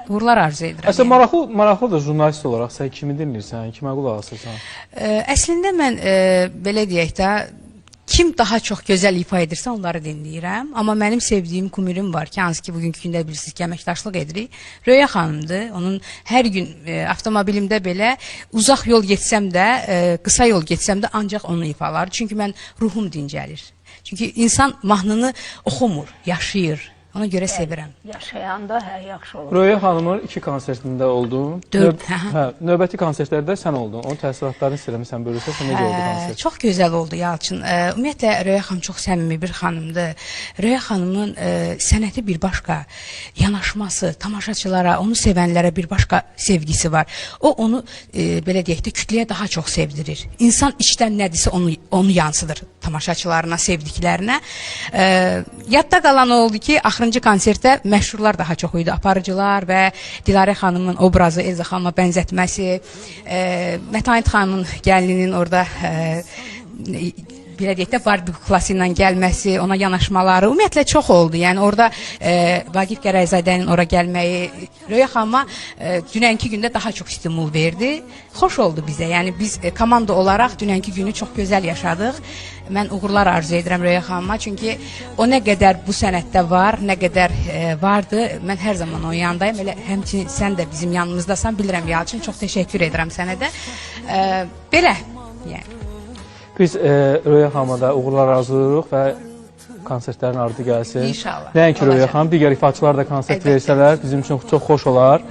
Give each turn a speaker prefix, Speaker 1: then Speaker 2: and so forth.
Speaker 1: uğurlar arzu edirəm.
Speaker 2: Əslində maraqlıdır jurnalist olaraq sən kimi dinləyirsən, kimə qulaq asırsan?
Speaker 1: Əslində mən belə deyək də, kim daha çox gözəl ifa edirsə onları dinləyirəm. Amma mənim sevdiyim kumirim var ki, hansı ki bugünkü gündə bilirsiniz ki, əməkdaşlıq edirik. Röya xanımdır. Onun hər gün avtomobilimdə belə uzaq yol getsəm də, qısa yol getsəm də ancaq onun ifaları. Çünki mən ruhum dincəlir. Çünki insan mahnını oxumur, yaşayır. Ona görə sevirəm.
Speaker 3: Yaşayanda yaxşı olur.
Speaker 2: Röya xanımın 2 konsertində oldun.
Speaker 1: 4.
Speaker 2: Növbəti konsertlərdə sən oldun. Onun təəssüratlarını istəyirəm, sən bölürsəsən, necə oldu konsert?
Speaker 1: Çox gözəl oldu Yalçın. Ümumiyyətlə, Röya xanım çox səmimi bir xanımdır. Röya xanımın sənəti bir başqa, yanaşması, tamaşaçılara, onu sevənlərə bir başqa sevgisi var. O, onu, belə deyək də, kütləyə daha çox sevdirir. İnsan içdən nədirsə onu yansıdır tamaşaçılarına, sevdiklərinə. Yadda qalan oldu ki, axırıncı konsertdə məşhurlar daha çox idi. Aparıcılar və Dilarə xanımın obrazı, Elza xanıma bənzətməsi, Mətanət xanımın gəlininin orada belə deyək də, Barbie kuklası ilə gəlməsi, ona yanaşmaları, ümumiyyətlə çox oldu. Yəni orada Vaqif Gərayzadənin ora gəlməyi Röya xanıma dünənki gündə daha çox stimul verdi. Xoş oldu bizə. Yəni biz komanda olaraq dünənki günü çox gözəl yaşadıq. Mən uğurlar arzu edirəm Röya xanıma. Çünki o nə qədər bu sənətdə var, nə qədər vardı, mən hər zaman onun yanındayım. Elə həmçinin sən də bizim yanımızdasan, bilirəm Yalçın. Çox təşəkkür edirəm sənə də. Belə, yəni.
Speaker 2: Biz Röya xanıma da uğurlar arzulayırıq və konsertlərin ardı gəlsin.
Speaker 1: İnşallah.
Speaker 2: Nəinki Röya xanım, digər ifaçılar da konsert versələr bizim üçün çox xoş olar.